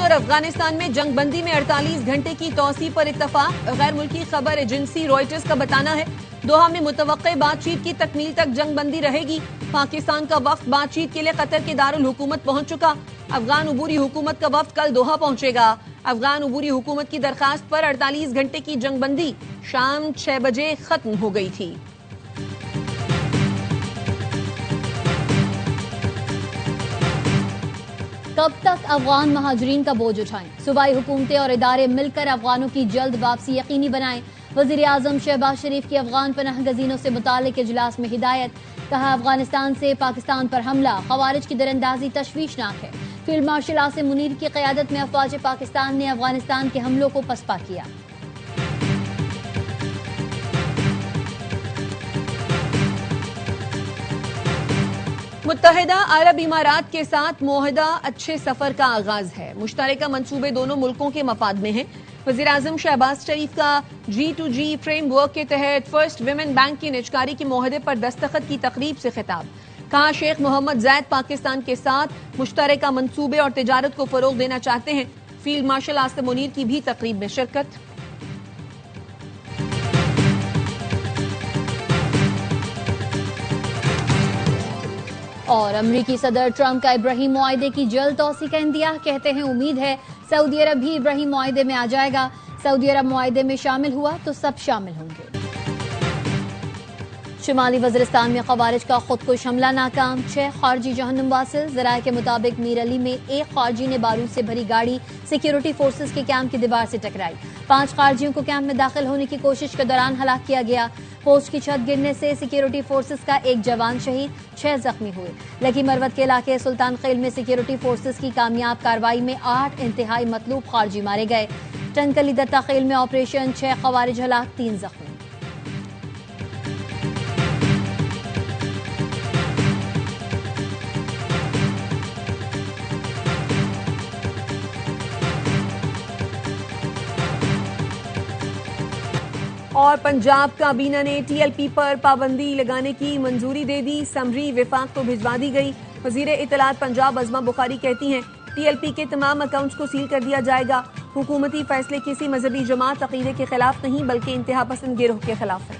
خبر افغانستان میں جنگ بندی میں 48 گھنٹے کی توسیع پر اتفاق. غیر ملکی خبر ایجنسی رائٹرز کا بتانا ہے دوحہ میں متوقع بات چیت کی تکمیل تک جنگ بندی رہے گی. پاکستان کا وفد بات چیت کے لیے قطر کے دارالحکومت پہنچ چکا. افغان عبوری حکومت کا وفد کل دوحہ پہنچے گا. افغان عبوری حکومت کی درخواست پر 48 گھنٹے کی جنگ بندی شام 6 بجے ختم ہو گئی تھی. کب تک افغان مہاجرین کا بوجھ اٹھائیں؟ صوبائی حکومتیں اور ادارے مل کر افغانوں کی جلد واپسی یقینی بنائیں. وزیر اعظم شہباز شریف کی افغان پناہ گزینوں سے متعلق اجلاس میں ہدایت. کہا افغانستان سے پاکستان پر حملہ خوارج کی دراندازی تشویشناک ہے. فیلڈ مارشل عاصم منیر کی قیادت میں افواج پاکستان نے افغانستان کے حملوں کو پسپا کیا. متحدہ عرب امارات کے ساتھ معاہدہ اچھے سفر کا آغاز ہے. مشترکہ منصوبے دونوں ملکوں کے مفاد میں ہیں. وزیر اعظم شہباز شریف کا G2G فریم ورک کے تحت فرسٹ ویمن بینک کی نجکاری کے معاہدے پر دستخط کی تقریب سے خطاب. کہا شیخ محمد زید پاکستان کے ساتھ مشترکہ منصوبے اور تجارت کو فروغ دینا چاہتے ہیں. فیلڈ مارشل عاصم منیر کی بھی تقریب میں شرکت. اور امریکی صدر ٹرمپ کا ابراہیم معاہدے کی جلد توسیع کا اندیہ. کہتے ہیں امید ہے سعودی عرب بھی ابراہیم معاہدے میں آ جائے گا. سعودی عرب معاہدے میں شامل ہوا تو سب شامل ہوں گے. شمالی وزیرستان میں خوارج کا خودکش حملہ ناکام. 6 خارجی جہنم واصل. ذرائع کے مطابق میر علی میں ایک خارجی نے بارود سے بھری گاڑی سیکیورٹی فورسز کے کیمپ کی دیوار سے ٹکرائی. 5 خارجیوں کو کیمپ میں داخل ہونے کی کوشش کے دوران ہلاک کیا گیا. پوسٹ کی چھت گرنے سے سیکیورٹی فورسز کا ایک جوان شہید، 6 زخمی ہوئے. لکی مروت کے علاقے سلطان خیل میں سیکیورٹی فورسز کی کامیاب کارروائی میں 8 انتہائی مطلوب خارجی مارے گئے. ٹنکلی دتا خیل میں آپریشن 6 خوارج ہلاک، 3 زخمی. اور پنجاب کابینہ نے ٹی ایل پی پر پابندی لگانے کی منظوری دے دی. سمری وفاق کو بھجوا دی گئی. وزیر اطلاعات پنجاب عظمہ بخاری کہتی ہیں ٹی ایل پی کے تمام اکاؤنٹس کو سیل کر دیا جائے گا. حکومتی فیصلے کسی مذہبی جماعت عقیدے کے خلاف نہیں بلکہ انتہا پسند گروہ کے خلاف ہیں.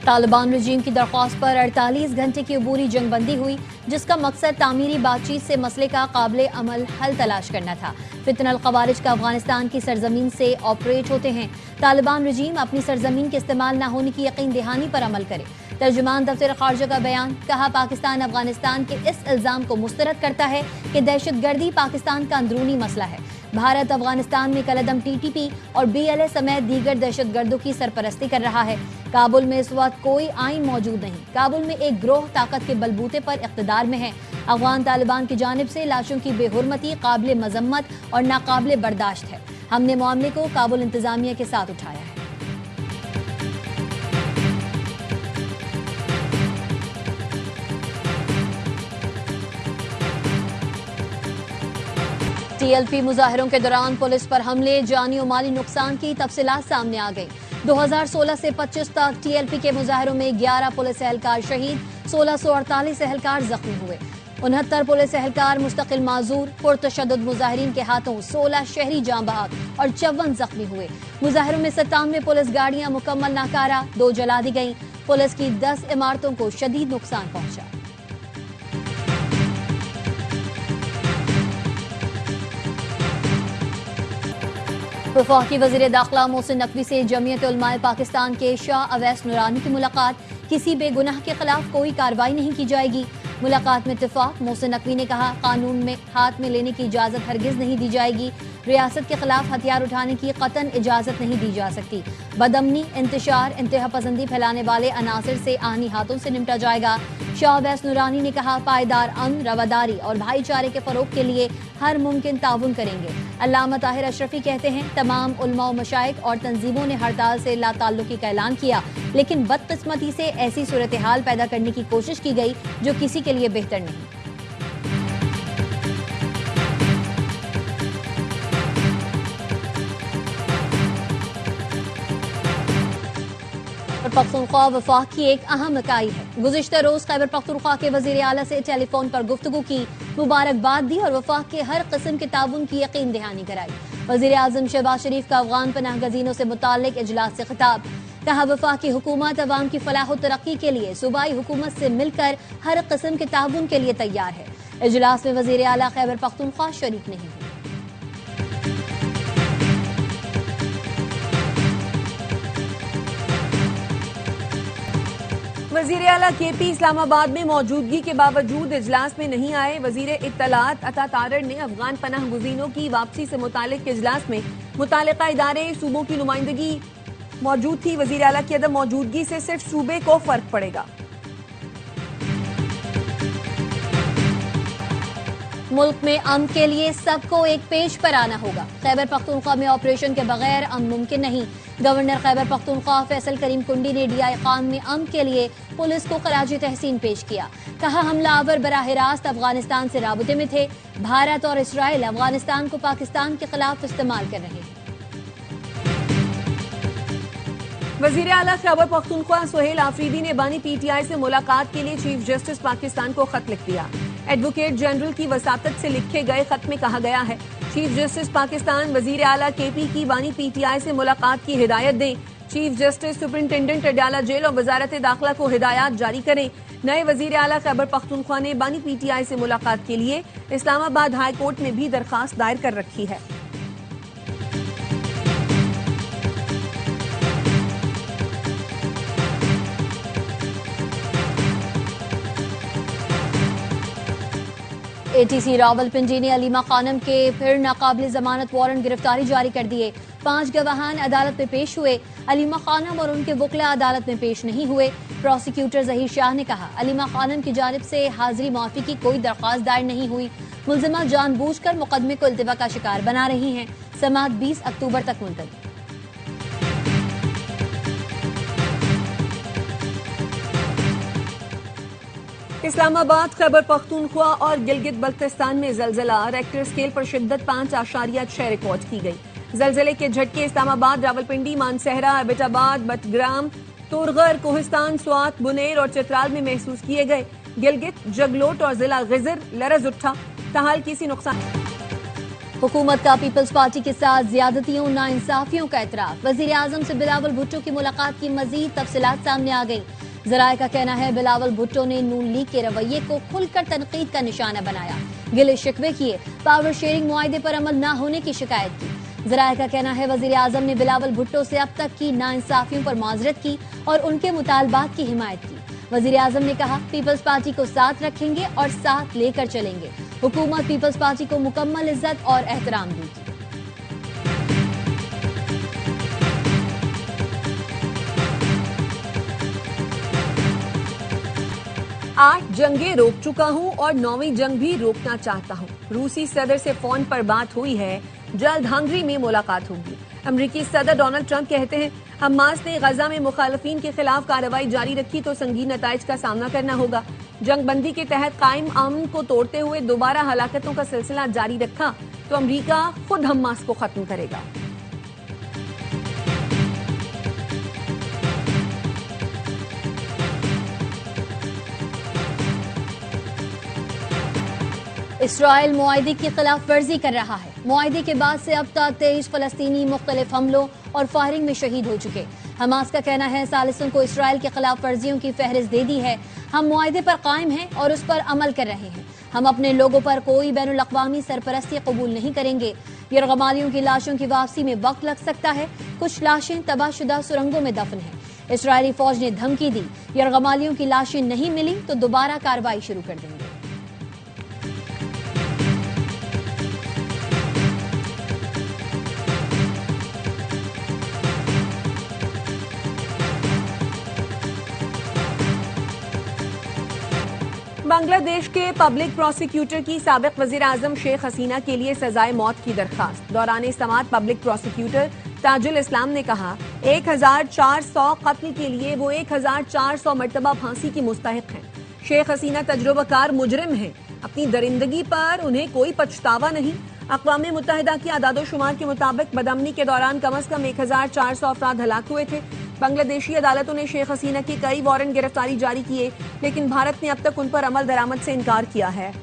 طالبان رجیم کی درخواست پر 48 گھنٹے کی عبوری جنگ بندی ہوئی، جس کا مقصد تعمیری بات چیت سے مسئلے کا قابل عمل حل تلاش کرنا تھا. فتنہ الخوارج کا افغانستان کی سرزمین سے آپریٹ ہوتے ہیں. طالبان رجیم اپنی سرزمین کے استعمال نہ ہونے کی یقین دہانی پر عمل کرے. ترجمان دفتر خارجہ کا بیان. کہا پاکستان افغانستان کے اس الزام کو مسترد کرتا ہے کہ دہشت گردی پاکستان کا اندرونی مسئلہ ہے. بھارت افغانستان میں کالعدم ٹی ٹی پی اور بی ایل اے سمیت دیگر دہشت گردوں کی سرپرستی کر رہا ہے. کابل میں اس وقت کوئی آئین موجود نہیں. کابل میں ایک گروہ طاقت کے بلبوتے پر اقتدار میں ہے. افغان طالبان کی جانب سے لاشوں کی بے حرمتی قابل مذمت اور ناقابل برداشت ہے. ہم نے معاملے کو کابل انتظامیہ کے ساتھ اٹھایا ہے. ٹی ایل پی مظاہروں کے دوران پولیس پر حملے، جانی و مالی نقصان کی تفصیلات سامنے آ گئی. 2016 سے 25 تک ٹی ایل پی کے مظاہروں میں 11 پولیس اہلکار شہید، 1648 اہلکار زخمی ہوئے. 69 پولیس اہلکار مستقل معذور. پرتشدد مظاہرین کے ہاتھوں 16 شہری جاں بحق اور 54 زخمی ہوئے. مظاہروں میں 97 پولیس گاڑیاں مکمل ناکارہ، 2 جلا دی گئیں. پولیس کی 10 عمارتوں کو شدید نقصان پہنچا. وفاقی وزیر داخلہ محسن نقوی سے جمعیت علماء پاکستان کے شاہ اویس نورانی کی ملاقات. کسی بے گناہ کے خلاف کوئی کارروائی نہیں کی جائے گی. ملاقات میں اتفاق. محسن نقوی نے کہا قانون میں ہاتھ میں لینے کی اجازت ہرگز نہیں دی جائے گی. ریاست کے خلاف ہتھیار اٹھانے کی قطعاً اجازت نہیں دی جا سکتی. بدامنی، انتشار، انتہا پسندی پھیلانے والے عناصر سے آہنی ہاتھوں سے نمٹا جائے گا. شاہ اویس نورانی نے کہا پائیدار امن، رواداری اور بھائی چارے کے فروغ کے لیے ہر ممکن تعاون کریں گے. علامہ طاہر اشرفی کہتے ہیں تمام علماء و مشائخ اور تنظیموں نے ہڑتال سے لا تعلقی کا اعلان کیا، لیکن بدقسمتی سے ایسی صورتحال پیدا کرنے کی کوشش کی گئی جو کسی کے لیے بہتر نہیں. خیبر پختونخوا وفاق کی ایک اہم اکائی ہے. گزشتہ روز خیبر پختونخوا کے وزیر اعلیٰ سے ٹیلی فون پر گفتگو کی. मुबारकबाद दी और वफाक के हर किस्म के ताउन की यकीन दहानी कराई। वज़ीर आज़म शहबाज शरीफ का अफगान पनाह गज़ीनों से मुताल्लिक इजलास से खिताब। कहा वफाकी हुकूमत अवाम की फलाह व तरक्की के लिए सूबाई हुकूमत से मिलकर हर किस्म के ताउन के लिए तैयार है। इजलास में वज़ीर आला खैबर पख्तूनख्वा शरीक नहीं हुए। वज़ीर आला केपी इस्लामाबाद में मौजूदगी के बावजूद इजलास में नहीं आए। वज़ीर इत्तलात अता तारड़ ने अफगान पनाह गुज़ीनों की वापसी से मुतालिक इजलास में मुतालिका इदारे सूबों की नुमाइंदगी मौजूद थी। वज़ीर आला की अदम मौजूदगी से सिर्फ सूबे को फर्क पड़ेगा। मुल्क में अमन के लिए सबको एक पेज पर आना होगा। खैबर पख्तूनख्वा में ऑपरेशन के बगैर अमन मुमकिन नहीं। गवर्नर खैबर पख्तूनख्वा फैसल करीम कुंडी ने डीआई खान में अमन के लिए पुलिस को खराजी तहसीन पेश किया। कहा हमलावर बराह रास्त अफगानिस्तान से राबते में थे। भारत और इसराइल अफगानिस्तान को पाकिस्तान के खिलाफ इस्तेमाल कर रहे हैं। वज़ीर आला खैबर पख्तूनख्वा सुहेल आफरीदी ने बानी पीटीआई से मुलाकात के लिए चीफ जस्टिस पाकिस्तान को खत लिख दिया। एडवोकेट जनरल की वसातत से लिखे गए खत में कहा गया है चीफ जस्टिस पाकिस्तान वज़ीर आला केपी की बानी पीटीआई से मुलाकात की हिदायत दें। Chief justice superintendent Adiala jail और वजारत दाखिला को हिदायत जारी करें। नए वज़ीर आला खैबर पख्तूनख्वा ने बानी पीटीआई से मुलाकात के लिए इस्लामाबाद हाई कोर्ट में भी दरखास्त दायर कर रखी है। एटीसी रावलपिंडी ने अलीमा खानम के फिर नाकाबिल जमानत वारंट गिरफ्तारी जारी कर दिए। 5 गवाहान अदालत में पेश हुए। अलीमा खानम और उनके वकला अदालत में पेश नहीं हुए। प्रोसिक्यूटर जहीर शाह ने कहा अलीमा खानम की जानिब से हाजिरी माफी की कोई दरख्वास्त दायर नहीं हुई। मुलजिमा जानबूझकर मुकदमे को इल्तिवा का शिकार बना रही हैं। समाअत 20 अक्टूबर तक मुलतवी। इस्लामाबाद खैबर पख्तूनख्वा और गिलगित बल्तिस्तान में जलजला। रेक्टर स्केल पर शिद्दत 5.6 रिकॉर्ड की गई। जलजले के झटके इस्लामाबाद, रावलपिंडी, मानसहरा, एबटाबाद, बटग्राम, तुरगर, कोहिस्तान, स्वात, बुनेर और चित्राल में महसूस किए गए। गिलगित, जगलोट और जिला गिजर लरज उठा। ताहाल किसी नुकसान। हुकूमत का पीपल्स पार्टी के साथ ज्यादतियों नाइंसाफियों का एतराफ। वजीर आजम से बिलावल भुट्टो की मुलाकात की मजीद तफसीलात सामने आ गई। जराये का कहना है बिलावल भुट्टो ने नून लीग के रवैये को खुलकर तनकीद का निशाना बनाया। गिले शिकवे किए। पावर शेयरिंग मुआहदे पर अमल न होने की शिकायत की। जराये का कहना है वजीर आजम ने बिलावल भुट्टो से अब तक की नाइंसाफियों पर माजरत की और उनके मुतालबात की हिमायत की। वजीर आजम ने कहा पीपल्स पार्टी को साथ रखेंगे और साथ लेकर चलेंगे। हुकूमत पीपल्स पार्टी को मुकम्मल इज्जत और एहतराम देगी। आठ जंगें रोक चुका हूं और 9वीं जंग भी रोकना चाहता हूं। रूसी सदर से फोन पर बात हुई है। जल्द हंगरी में मुलाकात होगी। अमरीकी सदर डोनाल्ड ट्रंप कहते हैं हमास ने गजा में मुखालफिन के खिलाफ कार्रवाई जारी रखी तो संगीन नताइज का सामना करना होगा। जंग बंदी के तहत कायम अमन को तोड़ते हुए दोबारा हलाकतों का सिलसिला जारी रखा तो अमरीका खुद हमास को खत्म करेगा। इसराइल मुआहदे की खिलाफ वर्जी कर रहा है। मुआहदे के बाद से अब तक 23 फलस्तीनी मुख्तलिफ हमलों और फायरिंग में शहीद हो चुके। हमास का कहना है सालिसों को इसराइल की खिलाफ वर्जियों की फहरिस्त दे दी है। हम मुआहदे पर कायम हैं और उस पर अमल कर रहे हैं। हम अपने लोगों पर कोई बैनुल अक़वामी सरपरस्ती कबूल नहीं करेंगे। यरगमालियों की लाशों की वापसी में वक्त लग सकता है। कुछ लाशें तबाहशुदा सुरंगों में दफन हैं। इसराइली फौज ने धमकी दी यरगमालियों की लाशें नहीं मिली तो दोबारा कार्रवाई शुरू कर देंगे। बांग्लादेश के पब्लिक प्रोसिक्यूटर की साबिक वजीर आजम शेख हसीना के लिए सजाए मौत की दरखास्त। दौरान समाअत पब्लिक प्रोसिक्यूटर ताजुल इस्लाम ने कहा 1400 कत्ल के लिए वो 1400 मरतबा फांसी की मुस्तहिक हैं। शेख हसीना तजुर्बाकार मुजरिम हैं। अपनी दरिंदगी पर उन्हें कोई पछतावा नहीं। अक़वाम मुत्तहिदा की आदादोशुमार के मुताबिक बदअमनी के दौरान कम अज कम 1400 अफराद हलाक हुए थे। बांग्लादेशी अदालतों ने शेख हसीना की कई वारंट गिरफ्तारी जारी किए लेकिन भारत ने अब तक उन पर अमल दरामद से इनकार किया है।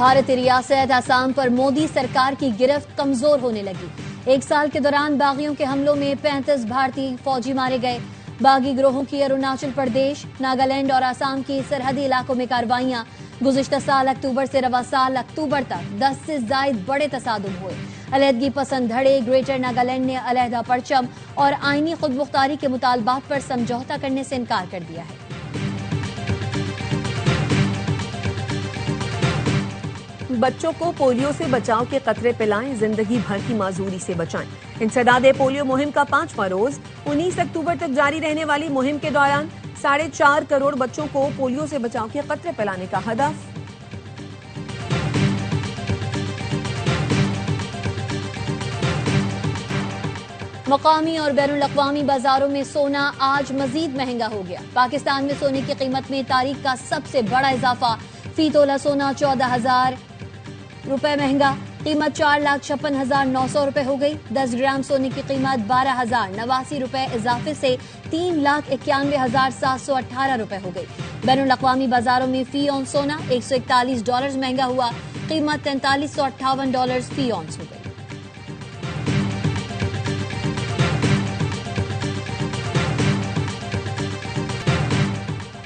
भारतीय रियासत असम पर मोदी सरकार की गिरफ्त कमजोर होने लगी। एक साल के दौरान बागियों के हमलों में 35 भारतीय फौजी मारे गए। बागी गिरोहों की अरुणाचल प्रदेश, नागालैंड और असम की सरहदी इलाकों में कार्रवाइयां। गुज़िश्ता साल अक्टूबर से रवा साल अक्टूबर तक 10 से जायद बड़े तसादुम हुए। अलहदगी पसंद धड़े ग्रेटर नागालैंड ने अलहदा परचम और आईनी खुदमुख्तारी के मुतालबात पर समझौता करने से इनकार कर दिया है। बच्चों को पोलियो से बचाव के कतरे पिलाएं, जिंदगी भर की माजूरी से बचाएं। इंसदादे पोलियो मुहिम का 5वां रोज 19 अक्टूबर तक जारी रहने वाली मुहिम के दौरान 4.5 करोड़ बच्चों को पोलियो से बचाव के कतरे पिलाने का हदफ। मकामी और बैनुल अक़वामी बाजारों में सोना आज मजीद महंगा हो गया। पाकिस्तान में सोने की कीमत में तारीख का सबसे बड़ा इजाफा। फी तोला सोना 14,000 रुपए महंगा, कीमत 4,56,900 रुपए हो गई। 10 ग्राम सोने की कीमत 12,089 रुपए इजाफे से 3,91,718 रुपए हो गई। बैनुल अक़वामी बाजारों में फी औंस सोना $141 महंगा हुआ, कीमत $4358 फी औंस हो गई।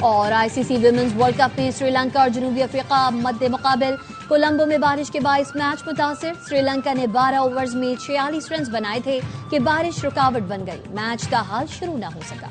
और आईसीसी विमेंस वर्ल्ड कप में श्रीलंका और जनूबी अफ्रीका मद्दे मुकाबिल। कोलंबो में बारिश के बाइस मैच मुतासिर। श्रीलंका ने 12 ओवर्स में 46 रन बनाए थे कि बारिश रुकावट बन गई। मैच का हाल शुरू न हो सका।